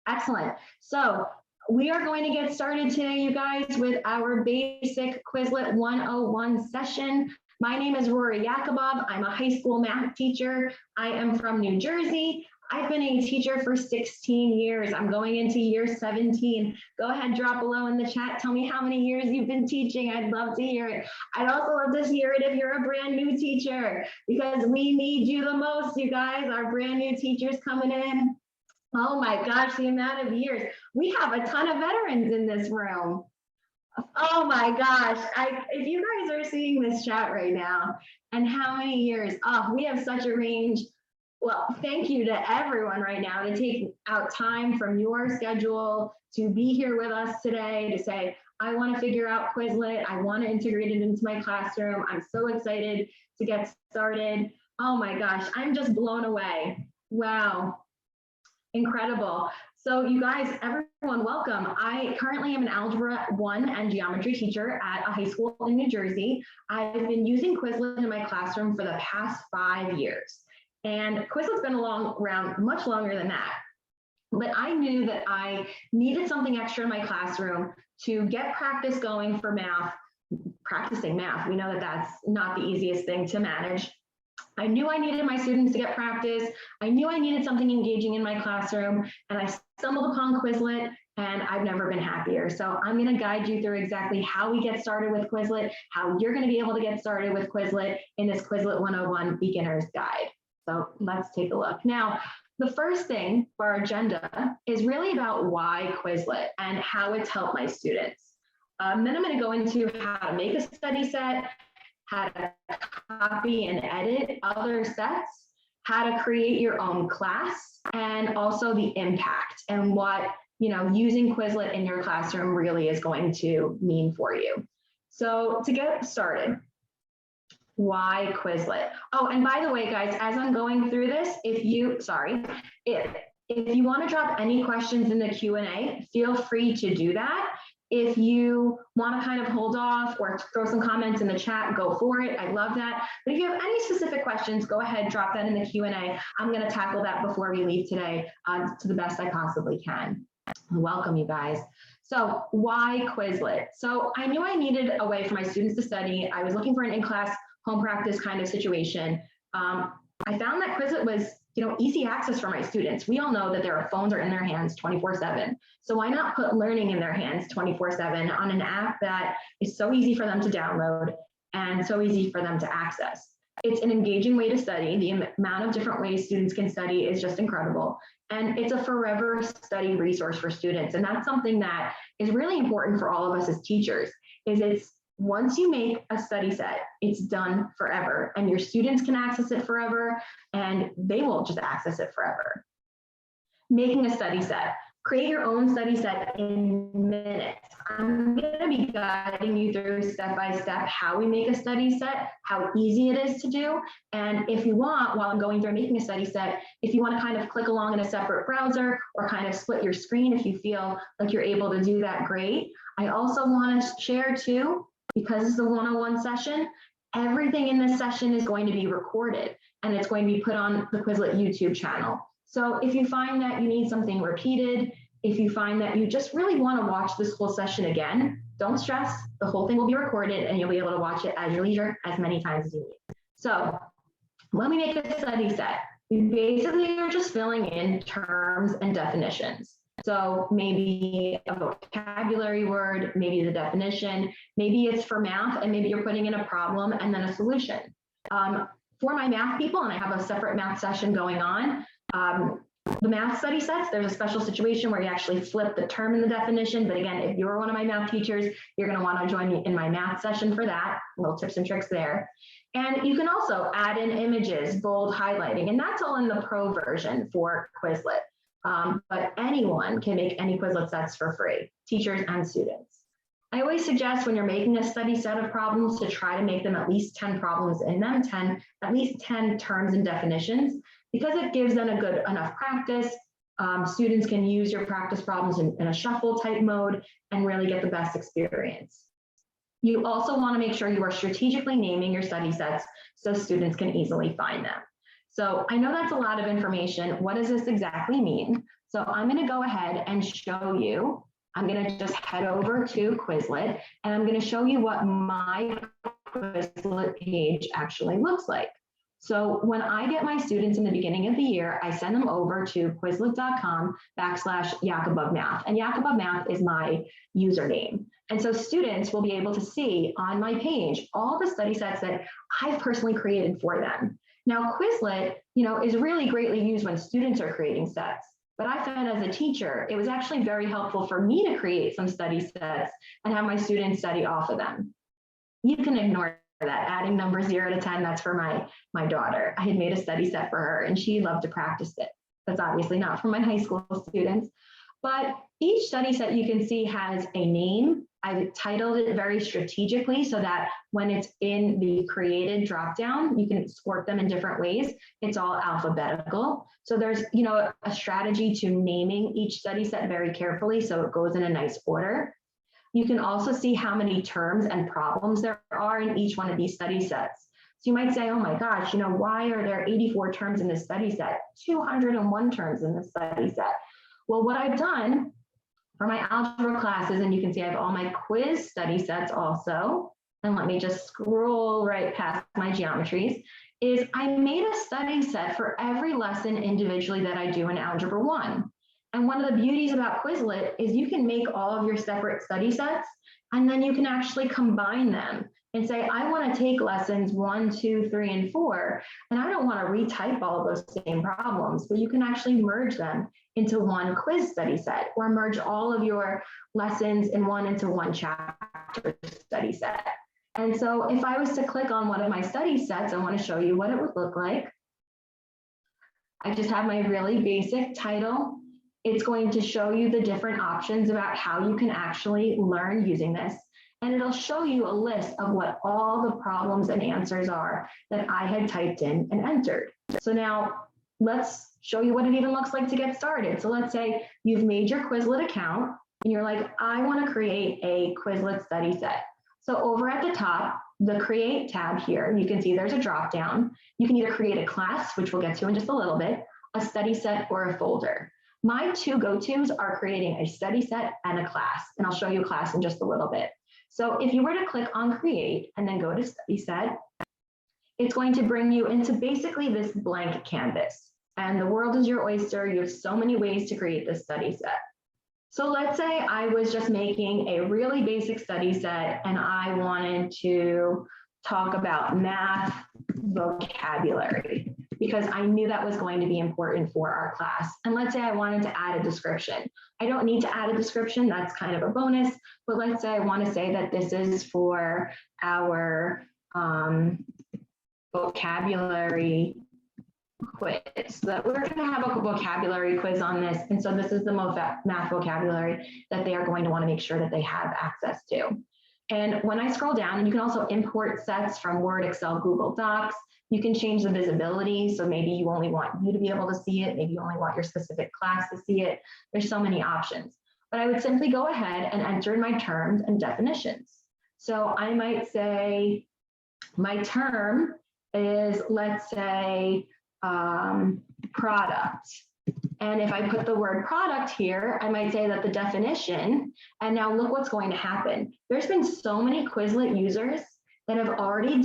Excellent. So we are going to get started today, you guys, with our basic Quizlet 101 session. My name is Rory Yakubov. I'm a high school math teacher. I am from New Jersey. I've been a teacher for 16 years. I'm going into year 17. Go ahead, drop below in the chat. Tell me how many years you've been teaching. I'd love to hear it. I'd also love to hear it if you're a brand new teacher, because we need you the most, you guys. Our brand new teachers coming in. Oh my gosh, the amount of years. We have a ton of veterans in this room. Oh my gosh, if you guys are seeing this chat right now, and how many years, we have such a range. Well, thank you to everyone right now to take out time from your schedule to be here with us today to say, I want to figure out Quizlet. I want to integrate it into my classroom. I'm so excited to get started. Oh my gosh, I'm just blown away. Wow, incredible. So you guys, everyone, welcome. I currently am an Algebra 1 and Geometry teacher at a high school in New Jersey. I've been using Quizlet in my classroom for the past 5 years. And Quizlet's been around much longer than that. But I knew that I needed something extra in my classroom to get practice going for math, practicing math. We know that that's not the easiest thing to manage. I knew I needed my students to get practice. I knew I needed something engaging in my classroom, and I stumbled upon Quizlet, and I've never been happier. So I'm going to guide you through exactly how we get started with Quizlet, how you're going to be able to get started with Quizlet in this Quizlet 101 Beginner's Guide. So let's take a look. Now, the first thing for our agenda is really about why Quizlet and how it's helped my students. Then I'm going to go into how to make a study set, how to copy and edit other sets, how to create your own class, and also the impact and what using Quizlet in your classroom really is going to mean for you. So to get started, why Quizlet? Oh, and by the way, guys, as I'm going through this, if you want to drop any questions in the Q&A, feel free to do that. If you want to kind of hold off or throw some comments in the chat, go for it. I love that. But if you have any specific questions, go ahead, drop that in the Q&A. I'm going to tackle that before we leave today to the best I possibly can. Welcome, you guys. So why Quizlet? So I knew I needed a way for my students to study. I was looking for an in-class home practice kind of situation. I found that Quizlet was easy access for my students. We all know that their phones are in their hands 24/7. So why not put learning in their hands 24/7 on an app that is so easy for them to download and so easy for them to access? It's an engaging way to study. The amount of different ways students can study is just incredible. And it's a forever study resource for students. And that's something that is really important for all of us as teachers, once you make a study set, it's done forever, and your students can access it forever, and they will just access it forever. Making a study set. Create your own study set in minutes. I'm going to be guiding you through step by step how we make a study set, how easy it is to do. And if you want, while I'm going through making a study set, if you want to kind of click along in a separate browser or kind of split your screen, if you feel like you're able to do that, great. I also want to share too, because it's the 101 session, everything in this session is going to be recorded and it's going to be put on the Quizlet YouTube channel. So if you find that you need something repeated, if you find that you just really want to watch this whole session again, don't stress, the whole thing will be recorded and you'll be able to watch it at your leisure as many times as you need. So when we make a study set, we basically are just filling in terms and definitions. So maybe a vocabulary word, maybe the definition, maybe it's for math and maybe you're putting in a problem and then a solution. For my math people, and I have a separate math session going on, the math study sets, there's a special situation where you actually flip the term in the definition. But again, if you're one of my math teachers, you're going to want to join me in my math session for that. Little tips and tricks there. And you can also add in images, bold highlighting, and that's all in the pro version for Quizlet. But anyone can make any Quizlet sets for free, teachers and students. I always suggest when you're making a study set of problems to try to make them at least 10 problems in them, at least 10 terms and definitions, because it gives them a good enough practice. Students can use your practice problems in a shuffle type mode and really get the best experience. You also want to make sure you are strategically naming your study sets so students can easily find them. So I know that's a lot of information. What does this exactly mean? So I'm going to go ahead and show you. I'm going to just head over to Quizlet, and I'm going to show you what my Quizlet page actually looks like. So when I get my students in the beginning of the year, I send them over to quizlet.com/yakabovmath, and yakabovmath is my username. And so students will be able to see on my page all the study sets that I've personally created for them. Now, Quizlet, is really greatly used when students are creating sets. But I found as a teacher, it was actually very helpful for me to create some study sets and have my students study off of them. You can ignore that, adding numbers 0 to 10, that's for my daughter. I had made a study set for her and she loved to practice it. That's obviously not for my high school students. But each study set you can see has a name. I've titled it very strategically so that when it's in the created dropdown, you can sort them in different ways. It's all alphabetical. So there's, a strategy to naming each study set very carefully so it goes in a nice order. You can also see how many terms and problems there are in each one of these study sets. So you might say, oh my gosh, why are there 84 terms in this study set, 201 terms in this study set? Well, what I've done for my algebra classes, and you can see I have all my quiz study sets also, and let me just scroll right past my geometries, is I made a study set for every lesson individually that I do in Algebra 1. And one of the beauties about Quizlet is you can make all of your separate study sets, and then you can actually combine them and say, I want to take lessons 1, 2, 3, and 4, and I don't want to retype all of those same problems, but you can actually merge them into one quiz study set, or merge all of your lessons into one chapter study set. And so if I was to click on one of my study sets, I want to show you what it would look like. I just have my really basic title. It's going to show you the different options about how you can actually learn using this. And it'll show you a list of what all the problems and answers are that I had typed in and entered. So now let's show you what it even looks like to get started. So let's say you've made your Quizlet account and you're like, I want to create a Quizlet study set. So over at the top, the Create tab here, you can see there's a drop down. You can either create a class, which we'll get to in just a little bit, a study set, or a folder. My two go-tos are creating a study set and a class, and I'll show you a class in just a little bit. So if you were to click on Create and then go to Study Set, it's going to bring you into basically this blank canvas. And the world is your oyster. You have so many ways to create this study set. So let's say I was just making a really basic study set and I wanted to talk about math vocabulary because I knew that was going to be important for our class. And let's say I wanted to add a description. I don't need to add a description, that's kind of a bonus, but let's say I want to say that this is for our vocabulary quiz. So that we're going to have a vocabulary quiz on this. And so this is the math vocabulary that they are going to want to make sure that they have access to. And when I scroll down, and you can also import sets from Word, Excel, Google Docs. You can change the visibility. So maybe you only want you to be able to see it. Maybe you only want your specific class to see it. There's so many options. But I would simply go ahead and enter in my terms and definitions. So I might say my term is, let's say, product. And if I put the word product here, I might say that the definition, and now look what's going to happen. There's been so many Quizlet users that have already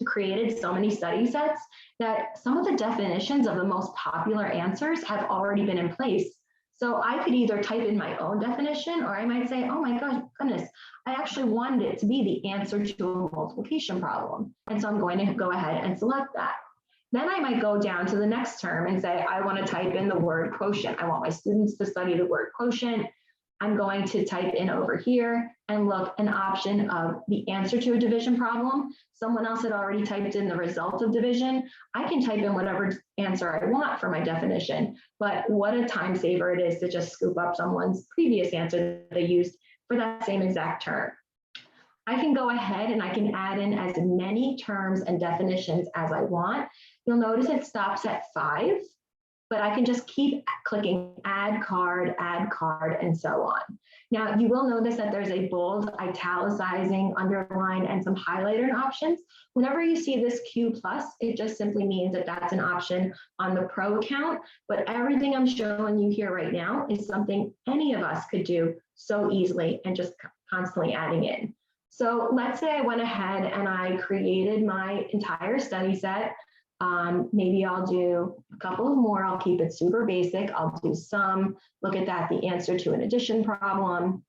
created so many study sets that some of the definitions of the most popular answers have already been in place. So I could either type in my own definition, or I might say, oh my goodness, I actually wanted it to be the answer to a multiplication problem. And so I'm going to go ahead and select that. Then I might go down to the next term and say, I want to type in the word quotient. I want my students to study the word quotient. I'm going to type in over here and look an option of the answer to a division problem. Someone else had already typed in the result of division. I can type in whatever answer I want for my definition, but what a time saver it is to just scoop up someone's previous answer that they used for that same exact term. I can go ahead and I can add in as many terms and definitions as I want. You'll notice it stops at 5. but I can just keep clicking add card, and so on. Now, you will notice that there's a bold, italicizing, underline, and some highlighted options. Whenever you see this Q+, it just simply means that that's an option on the Pro account, but everything I'm showing you here right now is something any of us could do so easily and just constantly adding in. So let's say I went ahead and I created my entire study set. Maybe I'll do a couple of more. I'll keep it super basic. I'll do sum, look at that, the answer to an addition problem,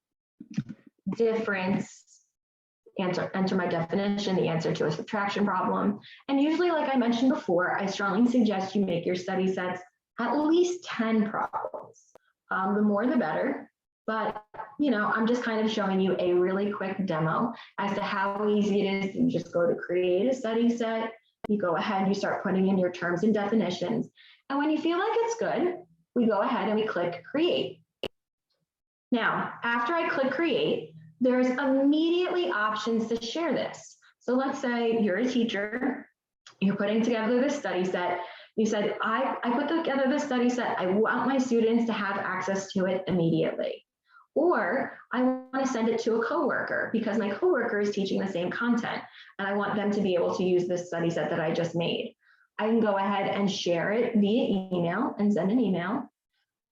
difference, enter my definition, the answer to a subtraction problem. And usually, like I mentioned before, I strongly suggest you make your study sets at least 10 problems. The more the better. But, you know, I'm just kind of showing you a really quick demo as to how easy it is. You just go to create a study set. You go ahead, you start putting in your terms and definitions. And when you feel like it's good, we go ahead and we click create. Now, after I click create, there's immediately options to share this. So let's say you're a teacher, you're putting together this study set. You said, I put together this study set. I want my students to have access to it immediately. Or I want to send it to a coworker because my coworker is teaching the same content and I want them to be able to use this study set that I just made. I can go ahead and share it via email and send an email.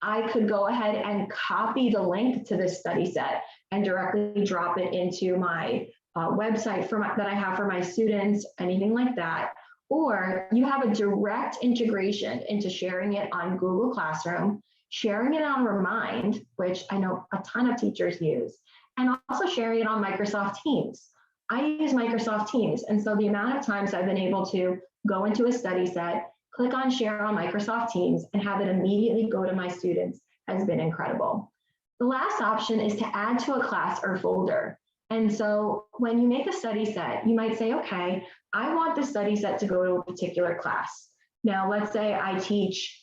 I could go ahead and copy the link to this study set and directly drop it into my website that I have for my students, anything like that. Or you have a direct integration into sharing it on Google Classroom, sharing it on Remind, which I know a ton of teachers use, and also sharing it on Microsoft Teams. I use Microsoft Teams, and so the amount of times I've been able to go into a study set, click on share on Microsoft Teams, and have it immediately go to my students has been incredible. The last option is to add to a class or folder. And so when you make a study set, you might say, okay, I want the study set to go to a particular class. Now, let's say I teach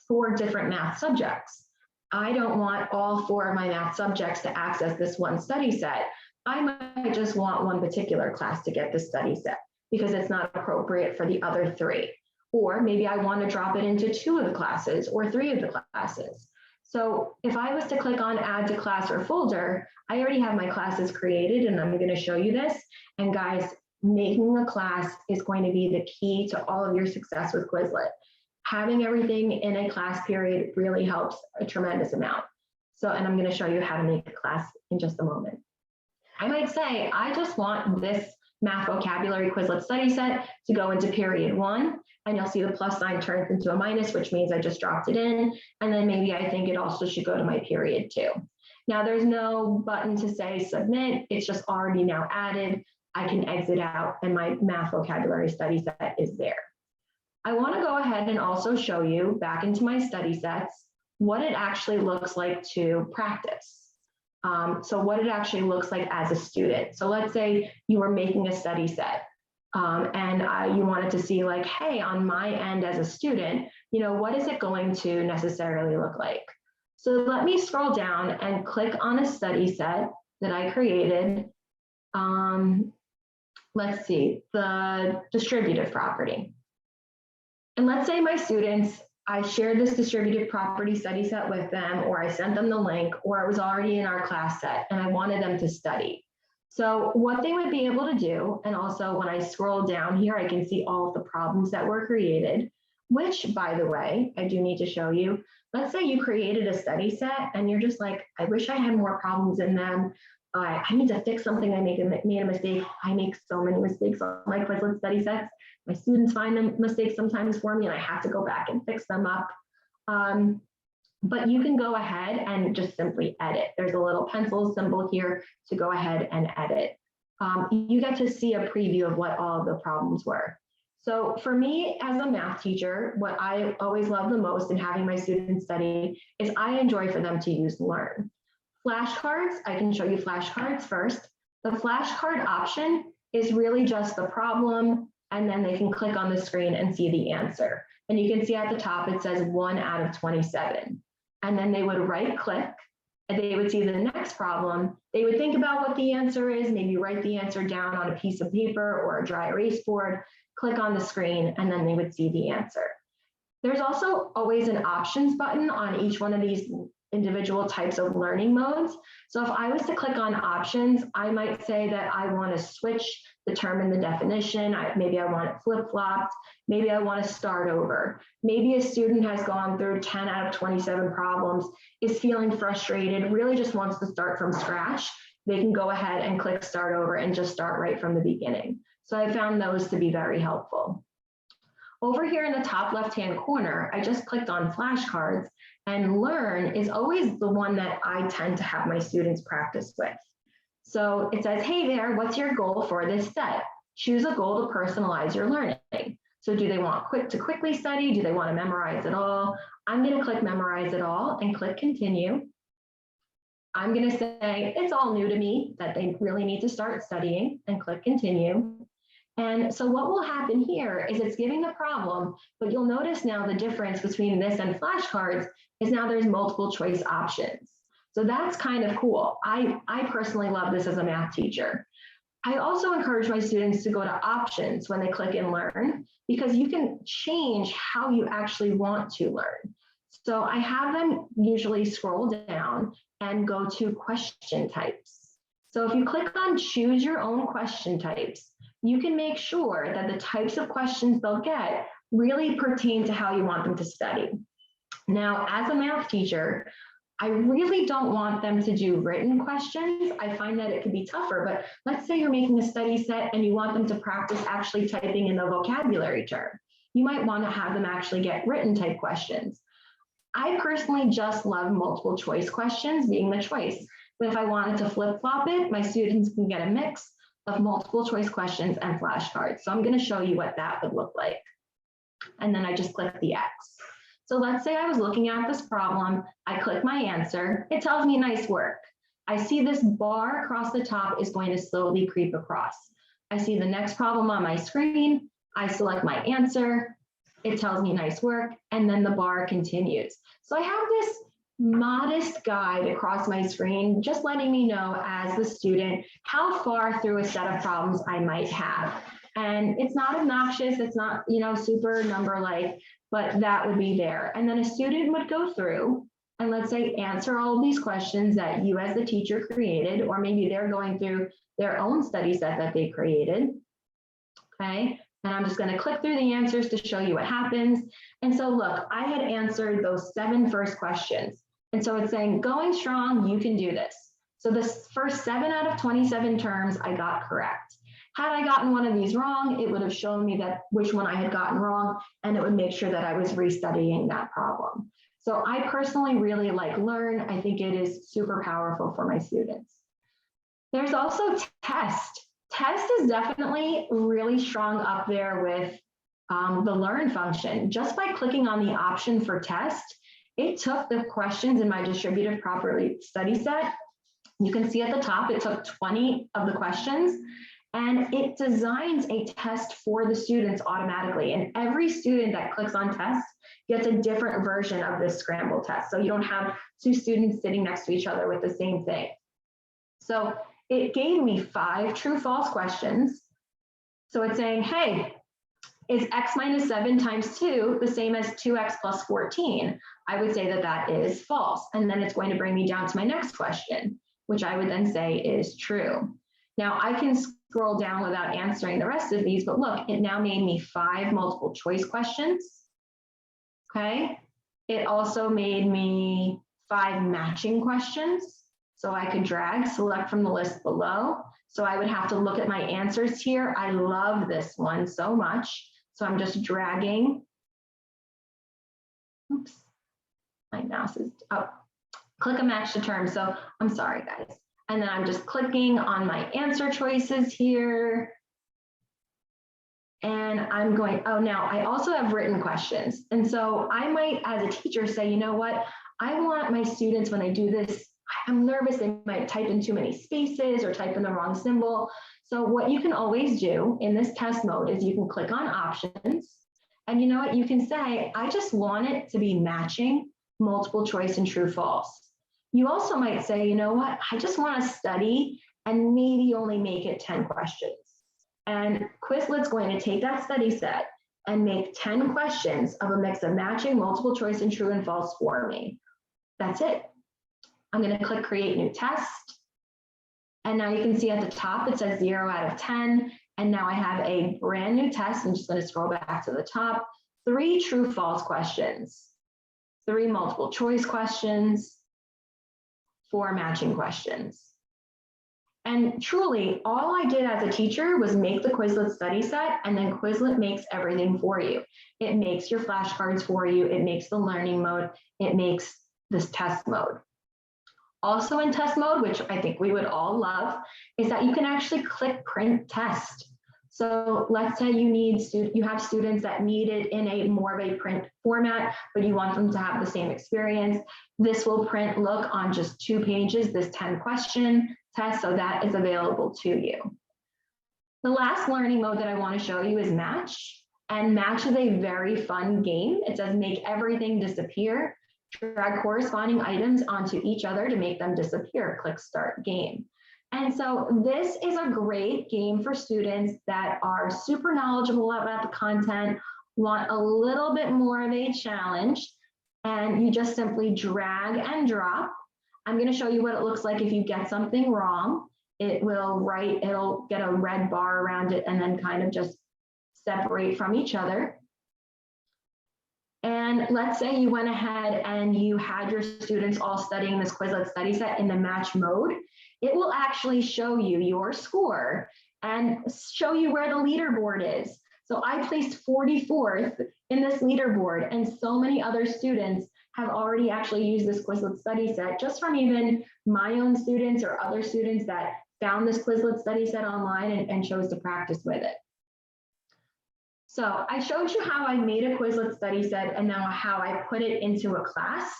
4 different math subjects. I don't want all 4 of my math subjects to access this one study set. I might just want one particular class to get the study set because it's not appropriate for the other 3. Or maybe I want to drop it into 2 of the classes or 3 of the classes. So if I was to click on add to class or folder, I already have my classes created and I'm going to show you this. And guys, making a class is going to be the key to all of your success with Quizlet. Having everything in a class period really helps a tremendous amount. So, and I'm going to show you how to make a class in just a moment. I might say, I just want this math vocabulary Quizlet study set to go into period 1, and you'll see the plus sign turns into a minus, which means I just dropped it in. And then maybe I think it also should go to my period 2. Now there's no button to say submit. It's just already now added. I can exit out and my math vocabulary study set is there. I want to go ahead and also show you back into my study sets what it actually looks like to practice. So what it actually looks like as a student. So let's say you were making a study set and you wanted to see like, hey, on my end as a student, you know, what is it going to necessarily look like? So let me scroll down and click on a study set that I created. Let's see, the distributive property. And let's say my students, I shared this distributive property study set with them, or I sent them the link, or it was already in our class set and I wanted them to study. So what they would be able to do, and also when I scroll down here, I can see all of the problems that were created, which by the way, I do need to show you. Let's say you created a study set and you're just like, I wish I had more problems in them. I need to fix something. I made a mistake. I make so many mistakes on my Quizlet study sets. My students find them mistakes sometimes for me and I have to go back and fix them up. But you can go ahead and just simply edit. There's a little pencil symbol here to go ahead and edit. You get to see a preview of what all of the problems were. So for me as a math teacher, what I always love the most in having my students study is I enjoy for them to use Learn. Flashcards, I can show you flashcards first. The flashcard option is really just the problem, and then they can click on the screen and see the answer. And you can see at the top, it says 1 out of 27. And then they would right click and they would see the next problem. They would think about what the answer is, maybe write the answer down on a piece of paper or a dry erase board, click on the screen, and then they would see the answer. There's also always an options button on each one of these individual types of learning modes. So if I was to click on options, I might say that I want to switch the term in the definition. Maybe I want it flip-flopped. Maybe I want to start over. Maybe a student has gone through 10 out of 27 problems, is feeling frustrated, really just wants to start from scratch. They can go ahead and click start over and just start right from the beginning. So I found those to be very helpful. Over here in the top left-hand corner, I just clicked on flashcards, and learn is always the one that I tend to have my students practice with. So it says, hey there, what's your goal for this set? Choose a goal to personalize your learning. So do they want to quickly study? Do they want to memorize it all? I'm going to click memorize it all and click continue. I'm going to say it's all new to me that they really need to start studying and click continue. And so what will happen here is it's giving the problem, but you'll notice now the difference between this and flashcards is now there's multiple choice options. So that's kind of cool. I personally love this as a math teacher. I also encourage my students to go to options when they click and learn, because you can change how you actually want to learn. So I have them usually scroll down and go to question types. So if you click on choose your own question types, you can make sure that the types of questions they'll get really pertain to how you want them to study. Now, as a math teacher, I really don't want them to do written questions. I find that it could be tougher, but let's say you're making a study set and you want them to practice actually typing in the vocabulary term. You might want to have them actually get written type questions. I personally just love multiple choice questions being the choice. But if I wanted to flip-flop it, my students can get a mix of multiple choice questions and flashcards. So I'm going to show you what that would look like. And then I just click the X. So let's say I was looking at this problem, I click my answer, it tells me nice work. I see this bar across the top is going to slowly creep across. I see the next problem on my screen, I select my answer, it tells me nice work, and then the bar continues. So I have this modest guide across my screen, just letting me know as the student how far through a set of problems I might have. And it's not obnoxious, it's not, super number-like, but that would be there. And then a student would go through and let's say answer all of these questions that you as the teacher created, or maybe they're going through their own study set that they created, okay? And I'm just going to click through the answers to show you what happens. And so look, I had answered those 7 first questions. And so it's saying, going strong, you can do this. So the first 7 out of 27 terms I got correct. Had I gotten one of these wrong, it would have shown me that which one I had gotten wrong, and it would make sure that I was restudying that problem. So I personally really like Learn. I think it is super powerful for my students. There's also Test. Test is definitely really strong up there with the Learn function. Just by clicking on the option for Test, it took the questions in my distributive property study set. You can see at the top, it took 20 of the questions, and it designs a test for the students automatically. And every student that clicks on Test gets a different version of this scramble test. So you don't have 2 students sitting next to each other with the same thing. So it gave me 5 true/false questions. So it's saying, hey, is x minus 7 times 2 the same as 2x plus 14? I would say that that is false. And then it's going to bring me down to my next question, which I would then say is true. Now I can scroll down without answering the rest of these, but look, it now made me 5 multiple choice questions. Okay. It also made me 5 matching questions. So I could drag, select from the list below. So I would have to look at my answers here. I love this one so much. So I'm just dragging. Oops, my mouse is up. Click a match to term. So I'm sorry, guys. And then I'm just clicking on my answer choices here. And I'm going, oh, now I also have written questions. And so I might, as a teacher, say, you know what? I want my students, when they do this, I'm nervous they might type in too many spaces or type in the wrong symbol. So what you can always do in this test mode is you can click on options. And you know what? You can say, I just want it to be matching multiple choice and true false. You also might say, you know what? I just want to study and maybe only make it 10 questions. And Quizlet's going to take that study set. and make 10 questions of a mix of matching, multiple choice, and true and false for me. That's it. I'm going to click create new test. And now you can see at the top, it says 0 out of 10. And now I have a brand new test. I'm just going to scroll back to the top. 3 true false questions, 3 multiple choice questions, 4 matching questions. And truly, all I did as a teacher was make the Quizlet study set, and then Quizlet makes everything for you. It makes your flashcards for you. It makes the learning mode. It makes this test mode. Also in test mode, which I think we would all love, is that you can actually click print test. So let's say you have students that need it in a more of a print format, but you want them to have the same experience. This will print look on just 2 pages, this 10 question test, so that is available to you. The last learning mode that I want to show you is match. And match is a very fun game. It says make everything disappear. Drag corresponding items onto each other to make them disappear. Click start game. And so this is a great game for students that are super knowledgeable about the content, want a little bit more of a challenge, and you just simply drag and drop. I'm going to show you what it looks like if you get something wrong. It'll get a red bar around it and then kind of just separate from each other. And let's say you went ahead and you had your students all studying this Quizlet study set in the match mode. It will actually show you your score and show you where the leaderboard is. So I placed 44th in this leaderboard, and so many other students have already actually used this Quizlet study set just from even my own students or other students that found this Quizlet study set online and chose to practice with it. So I showed you how I made a Quizlet study set and now how I put it into a class.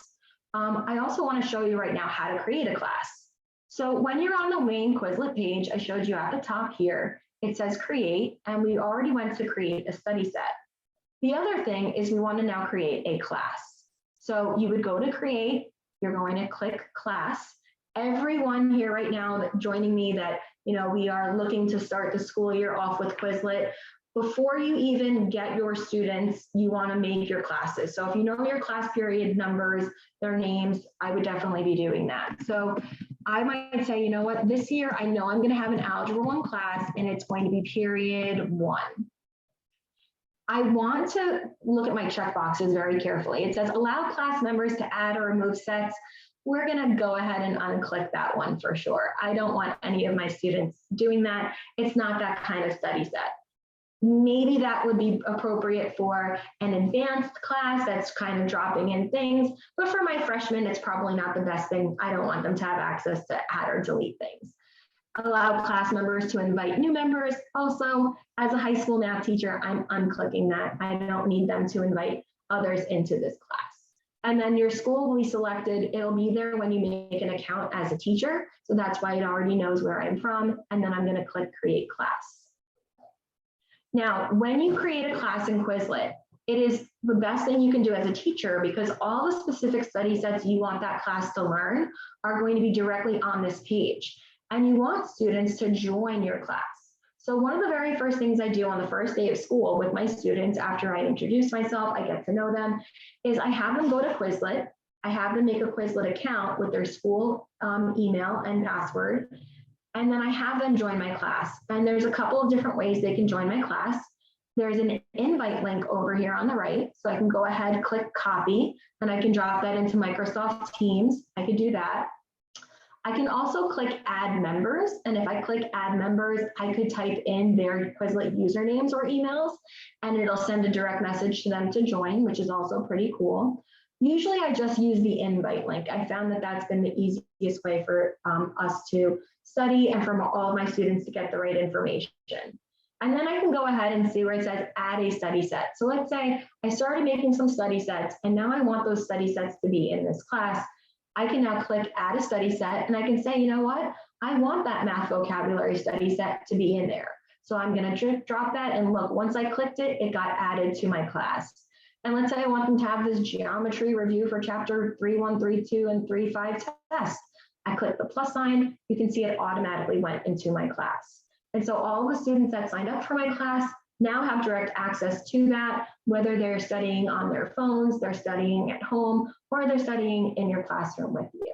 I also want to show you right now how to create a class. So when you're on the Wayne Quizlet page, I showed you at the top here, it says create, and we already went to create a study set. The other thing is we want to now create a class. So you would go to create, you're going to click class. Everyone here right now that joining me that, we are looking to start the school year off with Quizlet, before you even get your students, you want to make your classes. So if you know your class period numbers, their names, I would definitely be doing that. So I might say, you know what, this year I know I'm going to have an Algebra 1 class and it's going to be period 1. I want to look at my checkboxes very carefully. It says allow class members to add or remove sets. We're going to go ahead and unclick that one for sure. I don't want any of my students doing that. It's not that kind of study set. Maybe that would be appropriate for an advanced class that's kind of dropping in things, but for my freshmen, it's probably not the best thing. I don't want them to have access to add or delete things. Allow class members to invite new members. Also, as a high school math teacher, I'm unclicking that. I don't need them to invite others into this class. And then your school will be selected. It'll be there when you make an account as a teacher. So that's why it already knows where I'm from. And then I'm going to click create class. Now, when you create a class in Quizlet, it is the best thing you can do as a teacher because all the specific study sets you want that class to learn are going to be directly on this page. And you want students to join your class. So one of the very first things I do on the first day of school with my students after I introduce myself, I get to know them, is I have them go to Quizlet. I have them make a Quizlet account with their school email and password. And then I have them join my class. And there's a couple of different ways they can join my class. There's an invite link over here on the right. So I can go ahead, click copy, and I can drop that into Microsoft Teams. I could do that. I can also click add members. And if I click add members, I could type in their Quizlet usernames or emails, and it'll send a direct message to them to join, which is also pretty cool. Usually I just use the invite link. I found that that's been the easiest way for us to study and for all of my students to get the right information. And then I can go ahead and see where it says add a study set. So let's say I started making some study sets and now I want those study sets to be in this class. I can now click add a study set and I can say, you know what? I want that math vocabulary study set to be in there. So I'm going to drop that and look, once I clicked it, it got added to my class. And let's say I want them to have this geometry review for chapter 3.1, 3.2, and 3.5 test. I click the plus sign, you can see it automatically went into my class. And so all the students that signed up for my class now have direct access to that, whether they're studying on their phones, they're studying at home, or they're studying in your classroom with you.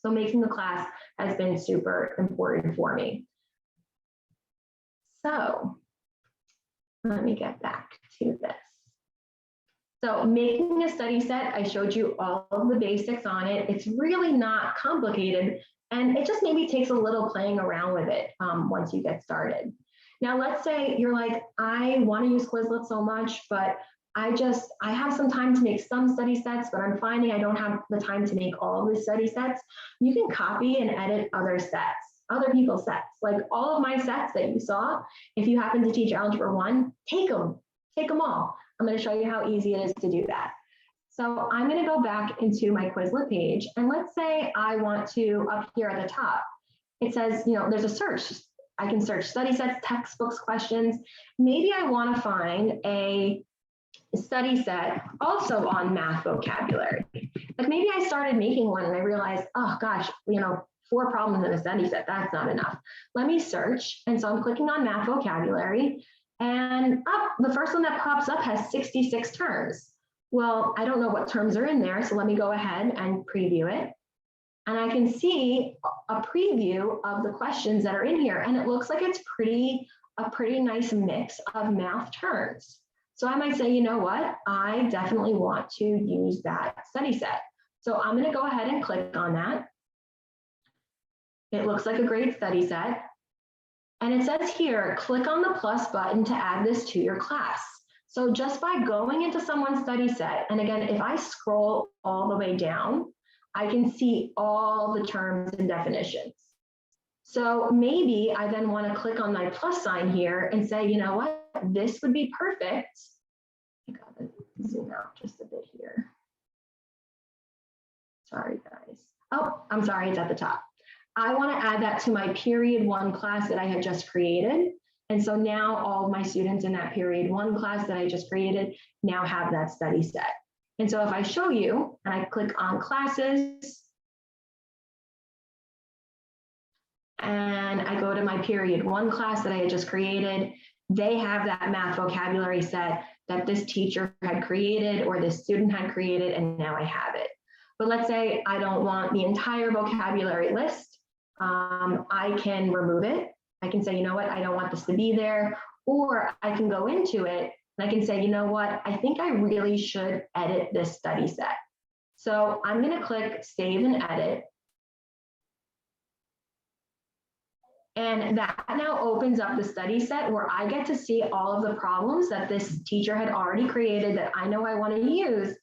So making the class has been super important for me. So let me get back to this. So making a study set, I showed you all of the basics on it. It's really not complicated, and it just maybe takes a little playing around with it once you get started. Now, let's say you're like, I want to use Quizlet so much, but I have some time to make some study sets, but I'm finding I don't have the time to make all of the study sets. You can copy and edit other sets, other people's sets. Like all of my sets that you saw, if you happen to teach Algebra 1, take them all. I'm going to show you how easy it is to do that. So I'm going to go back into my Quizlet page, and let's say I want to, up here at the top, it says, there's a search. I can search study sets, textbooks, questions. Maybe I want to find a study set also on math vocabulary. Like maybe I started making one and I realized, oh gosh, 4 problems in a study set, that's not enough. Let me search. And so I'm clicking on math vocabulary, and the first one that pops up has 66 terms. Well, I don't know what terms are in there, so let me go ahead and preview it. And I can see a preview of the questions that are in here, and it looks like it's a pretty nice mix of math terms. So I might say, you know what, I definitely want to use that study set. So I'm going to go ahead and click on that. It looks like a great study set. And it says here, click on the plus button to add this to your class. So just by going into someone's study set, and again, if I scroll all the way down, I can see all the terms and definitions. So maybe I then want to click on my plus sign here and say, you know what, this would be perfect. I gotta zoom out just a bit here. Sorry, guys. Oh, I'm sorry, it's at the top. I want to add that to my period 1 class that I had just created. And so now all of my students in that period 1 class that I just created now have that study set. And so if I show you and I click on classes and I go to my period 1 class that I had just created, they have that math vocabulary set that this teacher had created or this student had created, and now I have it. But let's say I don't want the entire vocabulary list. I can remove it. I can say, you know what, I don't want this to be there. Or I can go into it and I can say, you know what, I think I really should edit this study set. So I'm going to click Save and Edit. And that now opens up the study set where I get to see all of the problems that this teacher had already created that I know I want to use.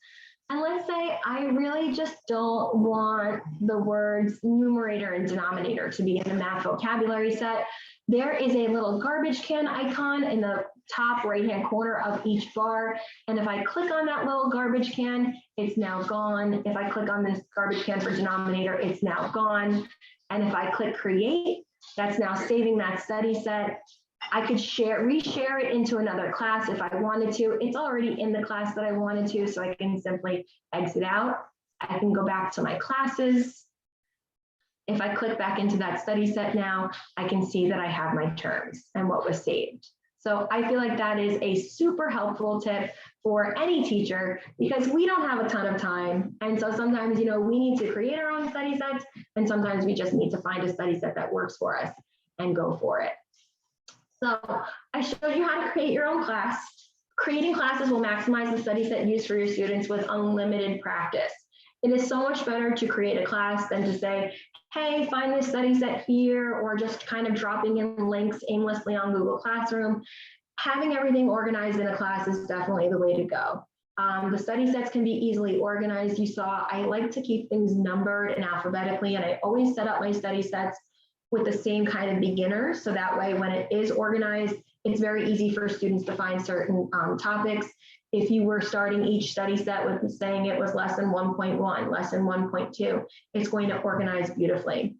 And let's say I really just don't want the words numerator and denominator to be in the math vocabulary set. There is a little garbage can icon in the top right-hand corner of each bar. And if I click on that little garbage can, it's now gone. If I click on this garbage can for denominator, it's now gone. And if I click create, that's now saving that study set. I could reshare it into another class if I wanted to. It's already in the class that I wanted to, so I can simply exit out. I can go back to my classes. If I click back into that study set now, I can see that I have my terms and what was saved. So I feel like that is a super helpful tip for any teacher because we don't have a ton of time. And so sometimes, we need to create our own study sets, and sometimes we just need to find a study set that works for us and go for it. So I showed you how to create your own class. Creating classes will maximize the study set used for your students with unlimited practice. It is so much better to create a class than to say, hey, find this study set here, or just kind of dropping in links aimlessly on Google Classroom. Having everything organized in a class is definitely the way to go. The study sets can be easily organized. You saw I like to keep things numbered and alphabetically, and I always set up my study sets with the same kind of beginner. So that way, when it is organized, it's very easy for students to find certain topics. If you were starting each study set with saying it was lesson 1.1, lesson 1.2, it's going to organize beautifully.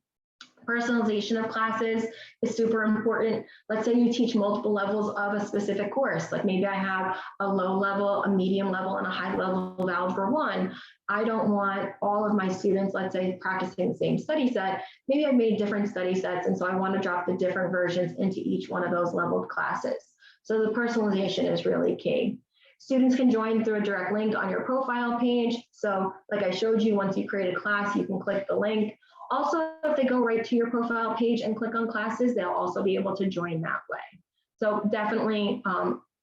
Personalization of classes is super important. Let's say you teach multiple levels of a specific course. Like maybe I have a low level, a medium level, and a high level of Algebra 1. I don't want all of my students, let's say, practicing the same study set. Maybe I've made different study sets, and so I want to drop the different versions into each one of those leveled classes. So the personalization is really key. Students can join through a direct link on your profile page. So like I showed you, once you create a class, you can click the link. Also, if they go right to your profile page and click on classes, they'll also be able to join that way. So definitely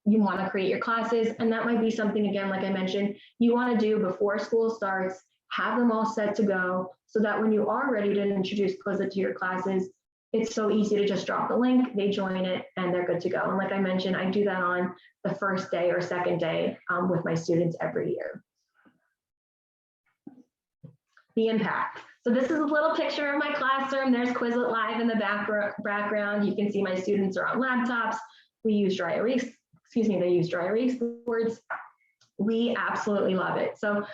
you want to create your classes, and that might be something, again, like I mentioned, you want to do before school starts, have them all set to go so that when you are ready to introduce Quizlet to your classes, it's so easy to just drop the link, they join it, and they're good to go. And like I mentioned, I do that on the first day or second day with my students every year. The impact. So this is a little picture of my classroom. There's Quizlet Live in the background. You can see my students are on laptops. We use dry erase, they use dry erase boards. We absolutely love it. So,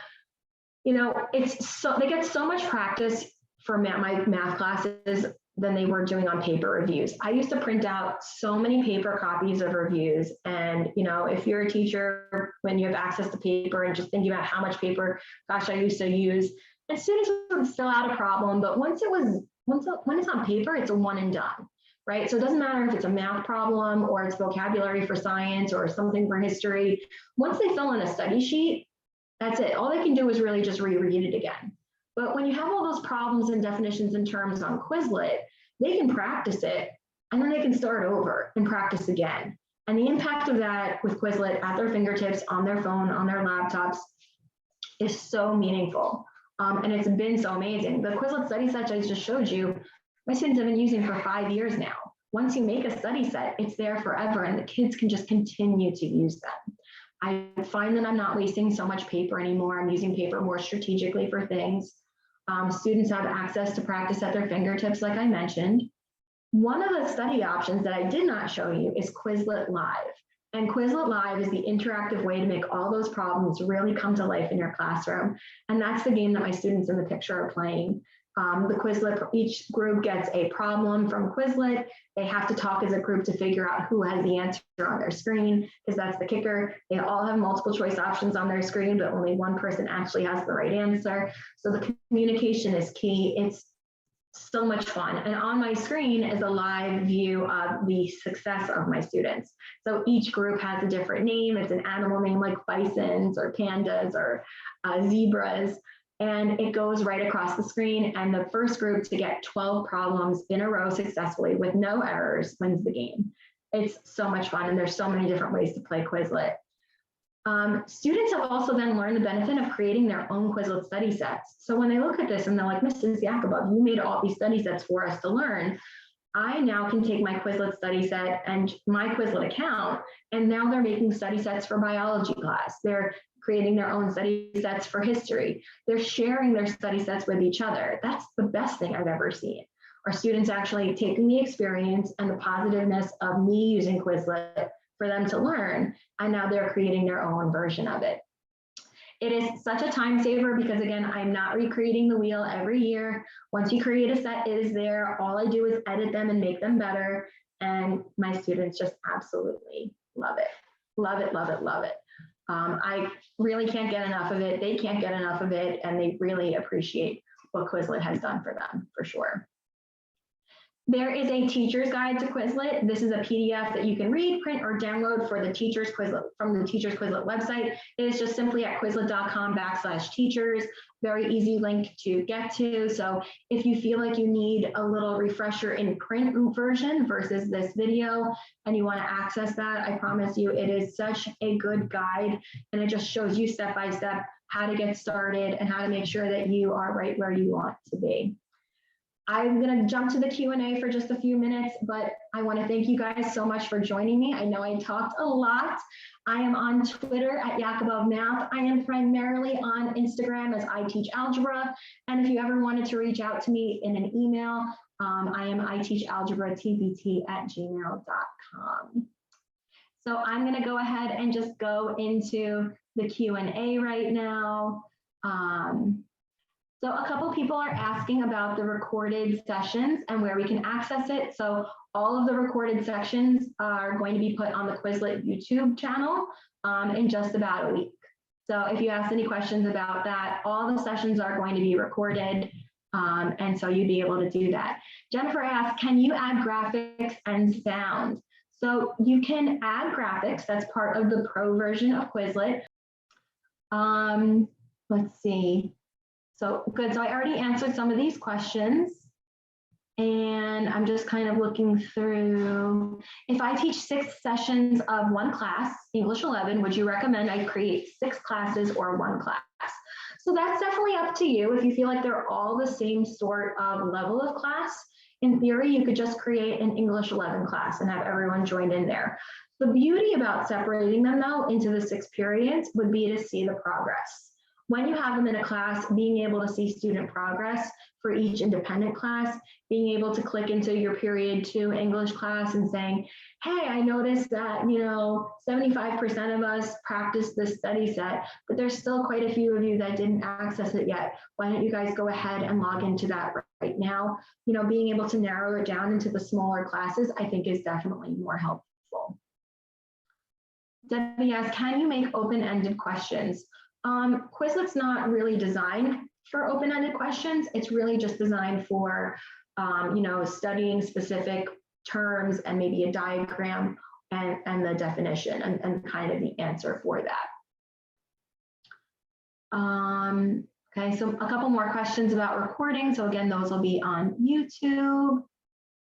you know, they get so much practice for my math classes than they were doing on paper reviews. I used to print out so many paper copies of reviews. And, you know, if you're a teacher, when you have access to paper and just thinking about how much paper, gosh, I used to use, and students would fill out a problem, but when it's on paper, it's a one and done, right? So it doesn't matter if it's a math problem or it's vocabulary for science or something for history. Once they fill in a study sheet, that's it. All they can do is really just reread it again. But when you have all those problems and definitions and terms on Quizlet, they can practice it, and then they can start over and practice again. And the impact of that with Quizlet at their fingertips, on their phone, on their laptops, is so meaningful. And it's been so amazing. The Quizlet study set I just showed you, my students have been using for 5 years now. Once you make a study set, it's there forever, and the kids can just continue to use them. I find that I'm not wasting so much paper anymore. I'm using paper more strategically for things. Students have access to practice at their fingertips, like I mentioned. One of the study options that I did not show you is Quizlet Live. And Quizlet Live is the interactive way to make all those problems really come to life in your classroom. And that's the game that my students in the picture are playing. The Quizlet, each group gets a problem from Quizlet. They have to talk as a group to figure out who has the answer on their screen, because that's the kicker. They all have multiple choice options on their screen, but only one person actually has the right answer. So the communication is key. It's so much fun. And on my screen is a live view of the success of my students. So each group has a different name. It's an animal name like bisons or pandas or zebras. And it goes right across the screen. And the first group to get 12 problems in a row successfully with no errors wins the game. It's so much fun. And there's so many different ways to play Quizlet. Students have also then learned the benefit of creating their own Quizlet study sets. So when they look at this and they're like, Mrs. Yakubov, you made all these study sets for us to learn. I now can take my Quizlet study set and my Quizlet account, and now they're making study sets for biology class. They're creating their own study sets for history. They're sharing their study sets with each other. That's the best thing I've ever seen. Our students actually taking the experience and the positiveness of me using Quizlet for them to learn, and now they're creating their own version of it. It is such a time saver because, again, I'm not recreating the wheel every year. Once you create a set, it is there. All I do is edit them and make them better, and my students just absolutely love it. Love it, love it, love it. I really can't get enough of it. They can't get enough of it, and they really appreciate what Quizlet has done for them, for sure. There is a teacher's guide to Quizlet. This is a PDF that you can read, print, or download for the Teacher's Quizlet from the Teacher's Quizlet website. It is just simply at quizlet.com/teachers. Very easy link to get to. So if you feel like you need a little refresher in print version versus this video and you want to access that, I promise you it is such a good guide, and it just shows you step by step how to get started and how to make sure that you are right where you want to be. I'm going to jump to the Q&A for just a few minutes, but I want to thank you guys so much for joining me. I know I talked a lot. I am on Twitter at Yakubov Math. I am primarily on Instagram as I Teach Algebra. And if you ever wanted to reach out to me in an email, I am iteachalgebratbt@gmail.com. So I'm going to go ahead and just go into the Q&A right now. So a couple people are asking about the recorded sessions and where we can access it. So all of the recorded sections are going to be put on the Quizlet YouTube channel in just about a week. So if you ask any questions about that, all the sessions are going to be recorded, and so you'd be able to do that. Jennifer asked, can you add graphics and sound? So you can add graphics. That's part of the pro version of Quizlet. Let's see. So good. So I already answered some of these questions. And I'm just kind of looking through. If I teach 6 sessions of one class, English 11, would you recommend I create 6 classes or 1 class? So that's definitely up to you. If you feel like they're all the same sort of level of class, in theory, you could just create an English 11 class and have everyone joined in there. The beauty about separating them though into the 6 periods would be to see the progress. When you have them in a class, being able to see student progress for each independent class, being able to click into your period 2 English class and saying, hey, I noticed that, 75% of us practiced this study set, but there's still quite a few of you that didn't access it yet. Why don't you guys go ahead and log into that right now? Being able to narrow it down into the smaller classes, I think is definitely more helpful. Debbie asks, can you make open-ended questions? Quizlet's not really designed for open-ended questions. It's really just designed for, studying specific terms and maybe a diagram and the definition and kind of the answer for that. Okay, so a couple more questions about recording. So again, those will be on YouTube.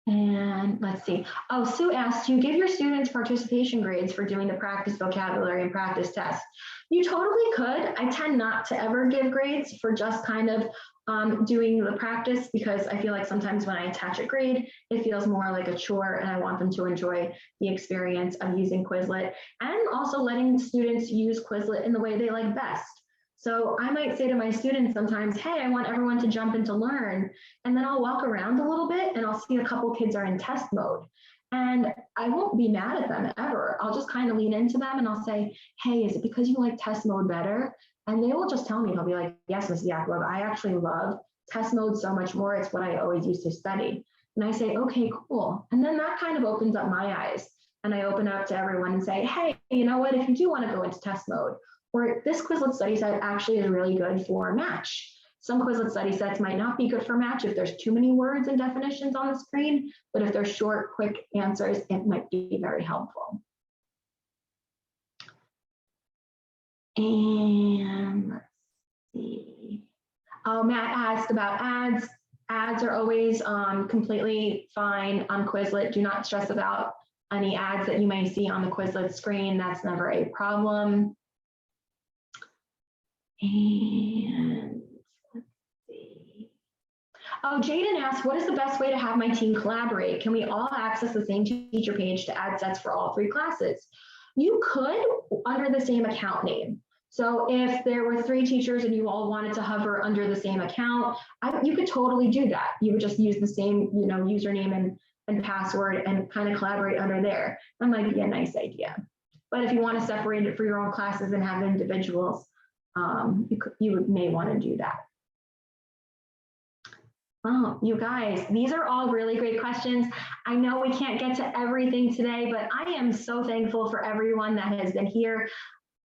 And let's see. Oh, Sue asked, do you give your students participation grades for doing the practice vocabulary and practice tests? You totally could. I tend not to ever give grades for just kind of doing the practice, because I feel like sometimes when I attach a grade, it feels more like a chore, and I want them to enjoy the experience of using Quizlet and also letting students use Quizlet in the way they like best. So I might say to my students sometimes, hey, I want everyone to jump in to learn. And then I'll walk around a little bit and I'll see a couple kids are in test mode. And I won't be mad at them ever. I'll just kind of lean into them and I'll say, hey, is it because you like test mode better? And they will just tell me, they'll be like, yes, Mrs. Yakulov, I actually love test mode so much more. It's what I always used to study. And I say, okay, cool. And then that kind of opens up my eyes. And I open up to everyone and say, hey, you know what, if you do want to go into test mode, or this Quizlet study set actually is really good for match. Some Quizlet study sets might not be good for match if there's too many words and definitions on the screen, but if they're short, quick answers, it might be very helpful. And let's see. Oh, Matt asked about ads. Ads are always completely fine on Quizlet. Do not stress about any ads that you may see on the Quizlet screen. That's never a problem. And let's see. Oh, Jaden asked, what is the best way to have my team collaborate? Can we all access the same teacher page to add sets for all 3 classes? You could under the same account name. So if there were 3 teachers and you all wanted to hover under the same account, you could totally do that. You would just use the same, username and password and kind of collaborate under there. That might be a nice idea. But if you want to separate it for your own classes and have individuals, you may want to do that. Oh, you guys, these are all really great questions. I know we can't get to everything today, but I am so thankful for everyone that has been here.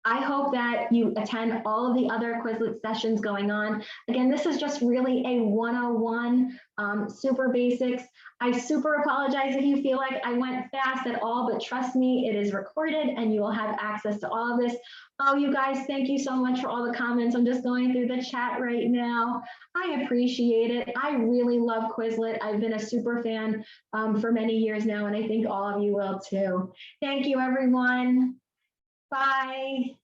I hope that you attend all of the other Quizlet sessions going on. Again, this is just really a 101, super basics. I super apologize if you feel like I went fast at all, but trust me, it is recorded and you will have access to all of this. Oh, you guys, thank you so much for all the comments. I'm just going through the chat right now. I appreciate it. I really love Quizlet. I've been a super fan for many years now, and I think all of you will too. Thank you, everyone. Bye.